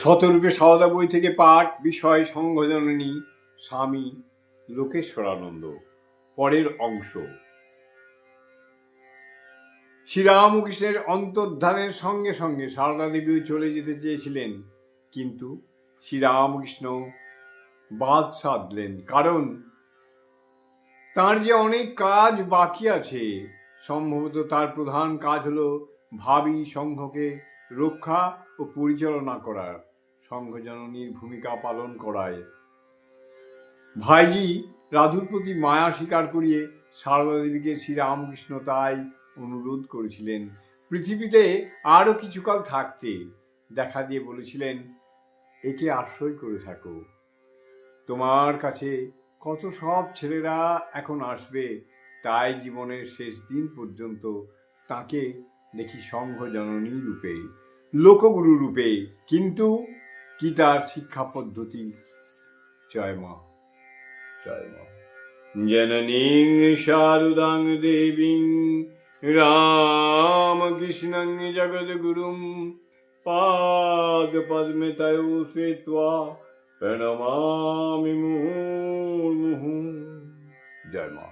শতরূপে সারদা বই থেকে পাঠ, বিষয় সংঘজননী স্বামী লোকেশ্বরানন্দ। পরের অংশ। শ্রীরামকৃষ্ণের অন্তর্ধানের সঙ্গে সঙ্গে সারদা দেবীও চলে যেতে চেয়েছিলেন, কিন্তু শ্রীরামকৃষ্ণ বাদ সাধলেন। কারণ তার যে অনেক কাজ বাকি আছে। সম্ভবত তার প্রধান কাজ হলো ভাবী সংঘকে রক্ষা ও পরিচালনা করা, সংঘজননীর ভূমিকা পালন করায়। ভাইজি রাধুর প্রতি মায়া স্বীকার করিয়ে সারদা দেবীকে শ্রীরামকৃষ্ণ তাই অনুরোধ করেছিলেন পৃথিবীতে আরো কিছুকাল থাকতে। দেখা দিয়ে বলেছিলেন, একে আশ্রয় করে থাকো। তোমার কাছে কত সব ছেলেরা এখন আসবে, তাই জীবনের শেষ দিন পর্যন্ত তাকে দেখি সংঘ জননী রূপে, লোকগুরু রূপে। কিন্তু কি তার শিক্ষা পদ্ধতি! জয় মা, জয় মা। জননীং শারদাং দেবীং রামকৃষ্ণং জগদ্গুরুম পাদ পদ্মে তয়ো শ্রিত্বা প্রণমামি মুহুর্মুহুঃ। জয় মা।